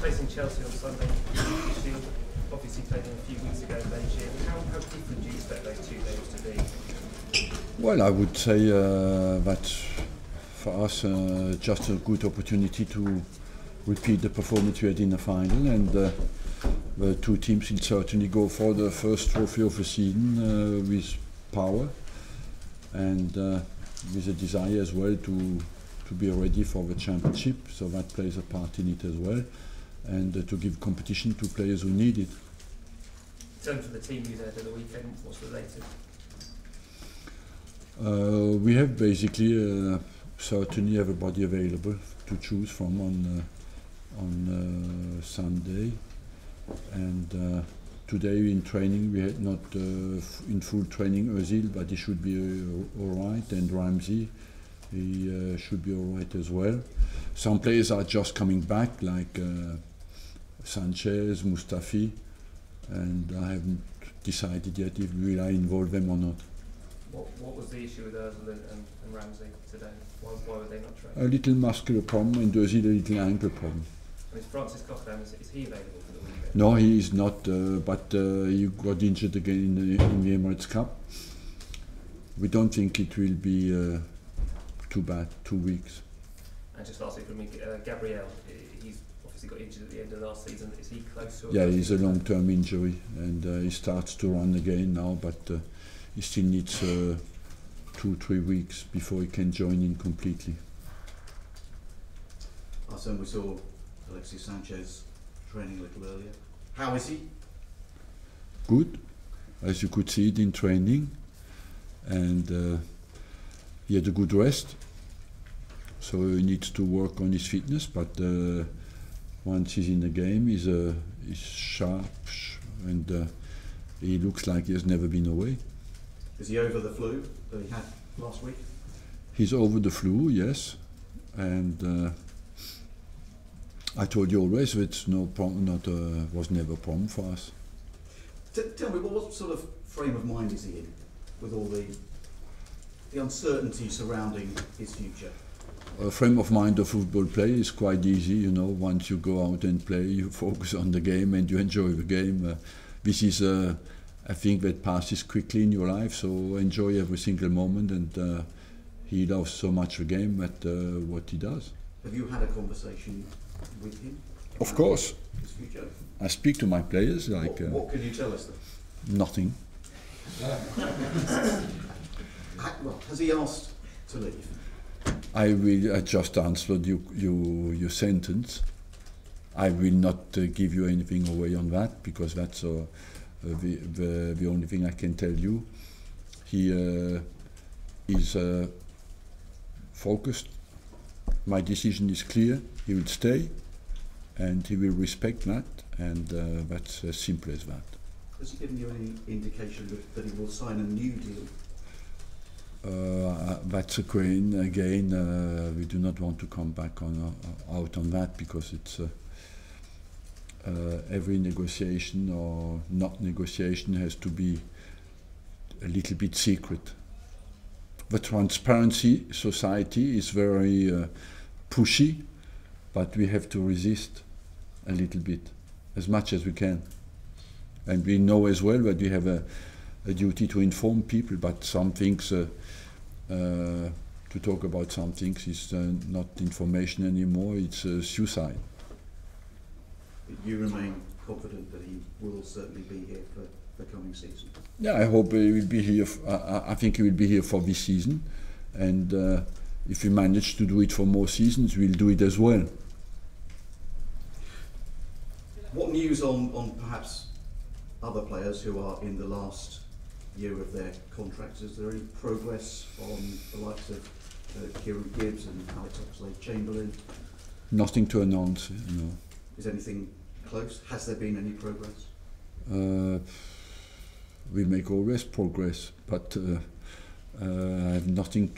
facing Chelsea on Sunday. Shield obviously played a few weeks ago in Beijing. How different do you expect those 2 games to be? Well, I would say that for us just a good opportunity to repeat the performance we had in the final, and the two teams will certainly go for the first trophy of the season with power and with a desire as well to be ready for the championship, so that plays a part in it as well, and to give competition to players who need it. In terms of the team you had at the weekend, what's the latest? We have basically certainly everybody available to choose from on Sunday, and today in training we had not in full training Özil, but he should be all right, and Ramsey, he should be all right as well. Some players are just coming back, like Sanchez, Mustafi, and I haven't decided yet if we will involve them or not. What was the issue with Özil and Ramsey today? Why were they not trained? A little muscular problem, and Özil a little ankle problem. And is Francis Coquelin, is he available for the weekend? No, he is not, but he got injured again in the Emirates Cup. We don't think it will be too bad, 2 weeks. And just lastly from me, Gabriel, he's obviously got injured at the end of last season. Is he close to? Yeah, he's a long-term injury, and he starts to run again now, but he still needs 2-3 weeks before he can join in completely. Arsene, we saw Alexis Sanchez training a little earlier. How is he? Good, as you could see it in training, and he had a good rest, so he needs to work on his fitness, but once he's in the game he's sharp, and he looks like he has never been away. Is he over the flu that he had last week? He's over the flu, yes, and I told you always it's no problem, was never a problem for us. Tell me, what sort of frame of mind is he in with all the uncertainty surrounding his future? A frame of mind of football play is quite easy, you know. Once you go out and play, you focus on the game and you enjoy the game. This is a thing that passes quickly in your life, so enjoy every single moment, and he loves so much the game that what he does. Have you had a conversation with him? Of course. His future? I speak to my players like... What can you tell us then? Nothing. Well, has he asked to leave? I just answered your sentence. I will not give you anything away on that, because that's the only thing I can tell you. He is focused. My decision is clear. He will stay, and he will respect that, and that's as simple as that. Has he given you any indication that he will sign a new deal? That's again, we do not want to come back out on that, because it's every negotiation or not negotiation has to be a little bit secret. The transparency society is very pushy, but we have to resist a little bit, as much as we can. And we know as well that we have a duty to inform people, but some things, to talk about some things is not information anymore, it's suicide. You remain confident that he will certainly be here for the coming season? Yeah, I hope he will be here. I think he will be here for this season, and if we manage to do it for more seasons, we'll do it as well. What news on perhaps other players who are in the last year of their contracts? Is there any progress on the likes of Kieran Gibbs and Alex Oxlade-Chamberlain? Nothing to announce, no. Is anything close? Has there been any progress? We make always progress, but I have nothing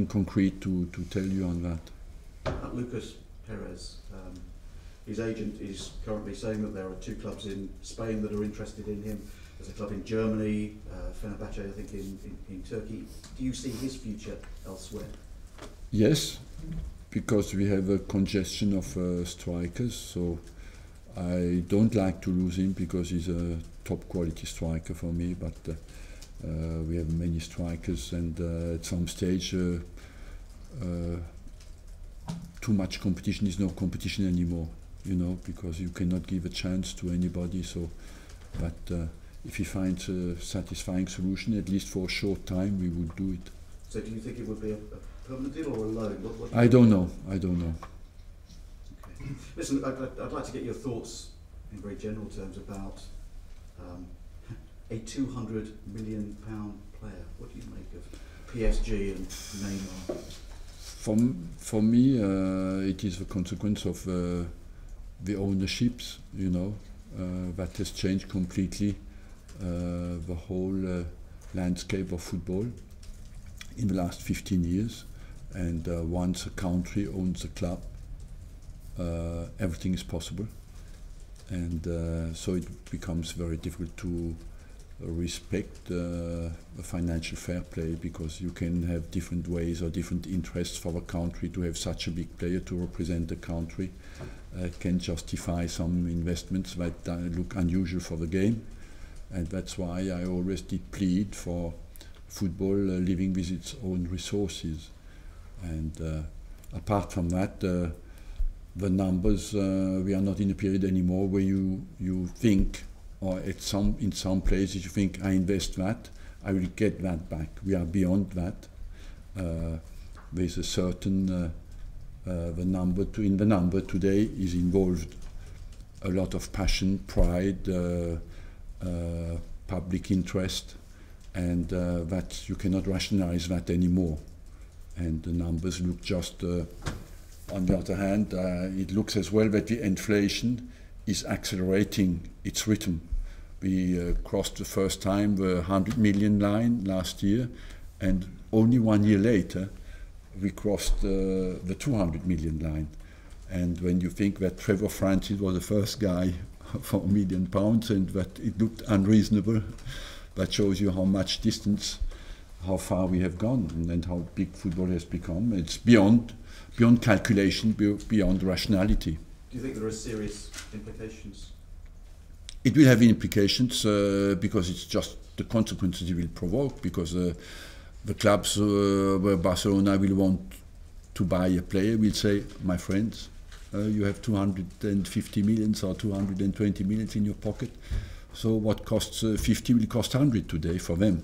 concrete to tell you on that. Lucas Perez, his agent is currently saying that there are 2 clubs in Spain that are interested in him. There's a club in Germany, Fenerbahce, I think, in Turkey. Do you see his future elsewhere? Yes, because we have a congestion of strikers, so I don't like to lose him because he's a top quality striker for me, but we have many strikers, and at some stage too much competition is no competition anymore, you know, because you cannot give a chance to anybody. So, but if he finds a satisfying solution, at least for a short time, we would do it. So do you think it would be a permanent deal or a loan? What I don't know. I don't know. Okay. Listen, I'd like to get your thoughts in very general terms about a £200 million player. What do you make of PSG and Neymar? For me, it is a consequence of the ownerships, you know, that has changed completely the whole landscape of football in the last 15 years. And once a country owns a club, everything is possible. And so it becomes very difficult to respect financial fair play, because you can have different ways or different interests for a country. To have such a big player to represent the country can justify some investments that look unusual for the game, and that's why I always did plead for football living with its own resources. And apart from that, the numbers, we are not in a period anymore where you think, or in some places you think, I invest that, I will get that back. We are beyond that. There's a certain in the number today is involved a lot of passion, pride, public interest, and that you cannot rationalize that anymore. And the numbers look just. On the other hand, it looks as well that the inflation is accelerating its rhythm. We crossed the first time the 100 million line last year, and only 1 year later we crossed the 200 million line. And when you think that Trevor Francis was the first guy for £1 million and that it looked unreasonable, that shows you how much distance, how far we have gone, and how big football has become. It's beyond calculation, beyond rationality. Do you think there are serious implications? It will have implications because it's just the consequences it will provoke, because the clubs where Barcelona will want to buy a player will say, my friends, you have 250 millions or 220 millions in your pocket, so what costs 50 will cost 100 today for them.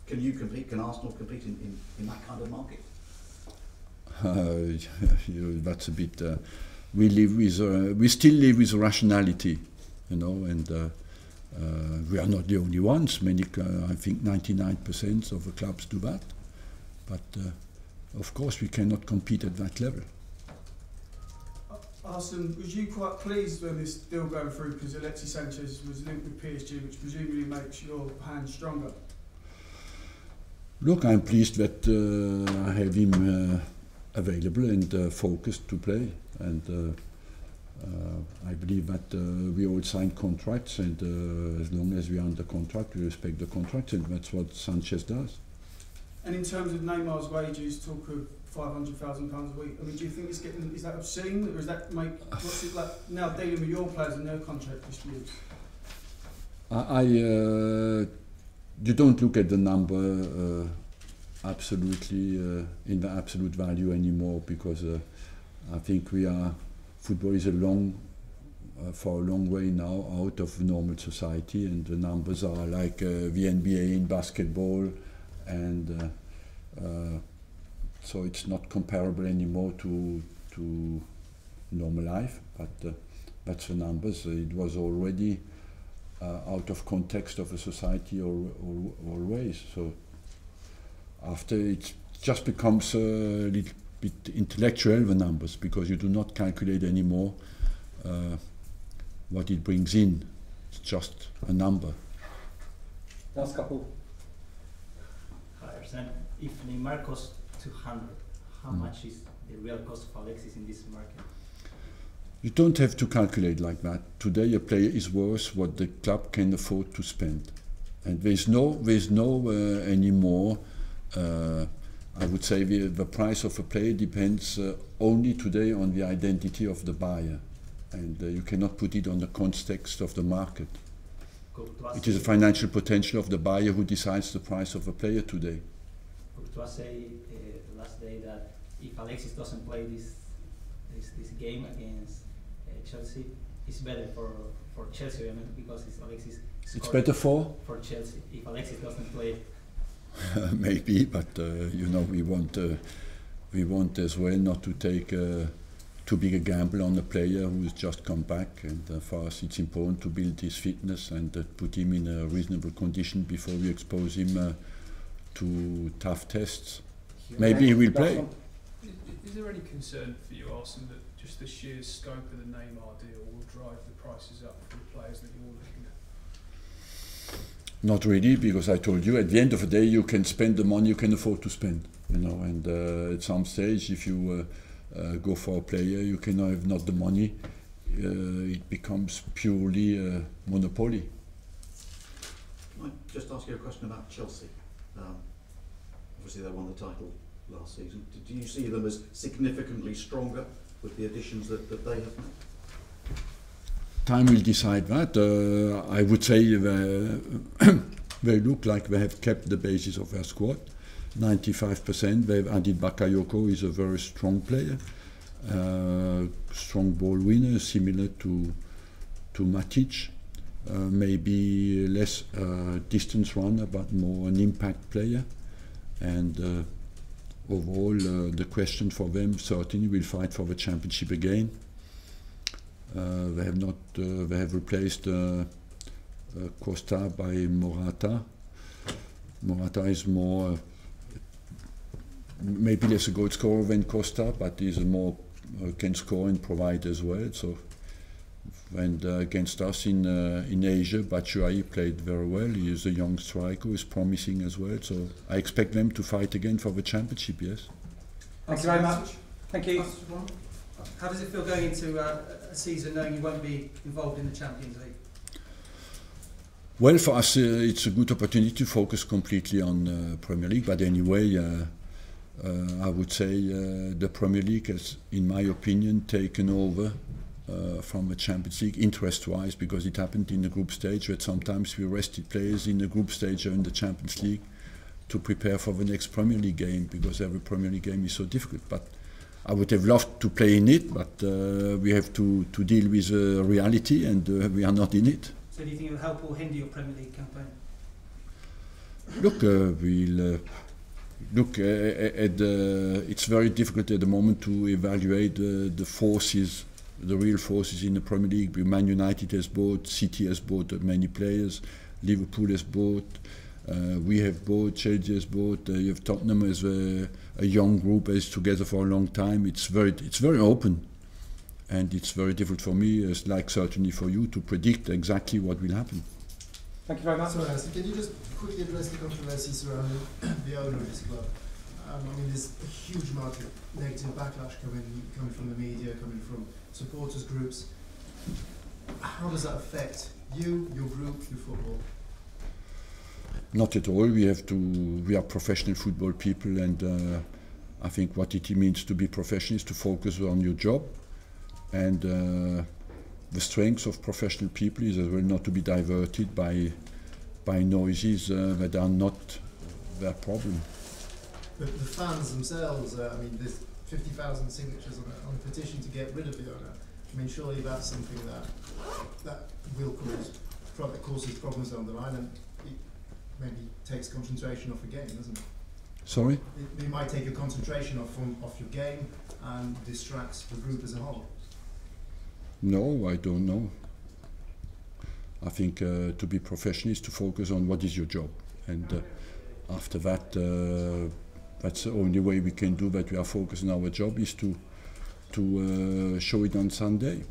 Can you compete? Can Arsenal compete in that kind of market? That's a bit. We still live with rationality, you know, and we are not the only ones. Many, I think, 99% of the clubs do that. But of course, we cannot compete at that level. Arsene, was you quite pleased when this deal going through, because Alexis Sanchez was linked with PSG, which presumably makes your hand stronger? Look, I'm pleased that I have him available and focused to play, and I believe that we all signed contracts, and as long as we are under contract, we respect the contract, and that's what Sanchez does. And in terms of Neymar's wages, talk of £500,000 a week. I mean, do you think is that obscene, or is that what's it like now dealing with your players and their contract disputes? You don't look at the number absolutely in the absolute value anymore, because I think football is for a long way now out of normal society, and the numbers are like the NBA in basketball, and so it's not comparable anymore to normal life, but that's the numbers. It was already out of context of a society always. So after it just becomes a little bit intellectual, the numbers, because you do not calculate anymore what it brings in. It's just a number. Last couple. Hi, Arsene. If Neymar costs 200, how much is the real cost of Alexis in this market? You don't have to calculate like that. Today a player is worth what the club can afford to spend, and there's no anymore I would say the price of a player depends only today on the identity of the buyer, and you cannot put it on the context of the market. It is the financial potential of the buyer who decides the price of a player today. Courtois say last day that if Alexis doesn't play this game against Chelsea, it's better for Chelsea, I mean, because Alexis. It's better for Chelsea if Alexis doesn't play. Maybe, but you know, we want as well not to take too big a gamble on a player who's just come back, and for us it's important to build his fitness and put him in a reasonable condition before we expose him to tough tests. Maybe he will play. Is there any concern for you, Arsene, that just the sheer scope of the Neymar deal will drive the prices up for the players that you're looking at? Not really, because I told you, at the end of the day, you can spend the money you can afford to spend. You know, and at some stage, if you go for a player, you can have not the money. It becomes purely monopoly. Can I just ask you a question about Chelsea? Obviously, they won the title last season. Do you see them as significantly stronger with the additions that they have made? Time will decide that. I would say they look like they have kept the basis of their squad. 95%. They've added Bakayoko, is a very strong player, strong ball winner, similar to Matic. Maybe less distance runner, but more an impact player. And overall, the question for them certainly will fight for the championship again. They have replaced Costa by Morata. Morata is more, maybe less a goal scorer than Costa, but is a more can score and provide as well. So, and against us in Asia, Batshuayi played very well. He is a young striker who is promising as well. So I expect them to fight again for the championship. Yes. Thank you very much. Thank you. How does it feel going into a season knowing you won't be involved in the Champions League? Well, for us, it's a good opportunity to focus completely on Premier League. But anyway, I would say the Premier League has, in my opinion, taken over from the Champions League interest-wise, because it happened in the group stage that sometimes we rested players in the group stage or in the Champions League to prepare for the next Premier League game, because every Premier League game is so difficult. But I would have loved to play in it, but we have to deal with reality, and we are not in it. So do you think it will help or hinder your Premier League campaign? Look, it's very difficult at the moment to evaluate the forces, the real forces in the Premier League. Man United has bought, City has bought many players, Liverpool has bought, we have bought, Chelsea has bought, you have Tottenham as a young group is together for a long time. It's very open, and it's very difficult for me, as like certainly for you, to predict exactly what will happen. Thank you very much. Sorry, Arsene, can you just quickly address the controversy surrounding the owner of this club? I mean, there's a huge amount of negative backlash coming from the media, coming from supporters groups. How does that affect you, your group, your football? Not at all. We are professional football people, and I think what it means to be professional is to focus on your job, and the strength of professional people is as well not to be diverted by noises that are not their problem. But the fans themselves, I mean, there's 50,000 signatures on a petition to get rid of the owner. I mean, surely that's something that will causes problems down the line, and it maybe takes concentration off a game, doesn't it? Sorry? It might take a concentration off your game and distracts the group as a whole. No, I don't know. I think to be professional is to focus on what is your job, and after that, that's the only way we can do that. We are focused on our job is to show it on Sunday.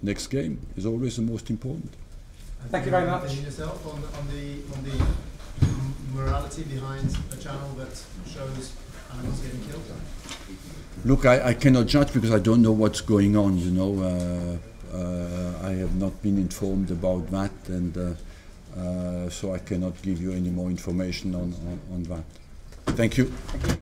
Next game is always the most important. Thank you very much. And yourself on the morality behind a channel that shows animals getting killed? Look, I cannot judge because I don't know what's going on, you know. I have not been informed about that, and so I cannot give you any more information on that. Thank you. Thank you.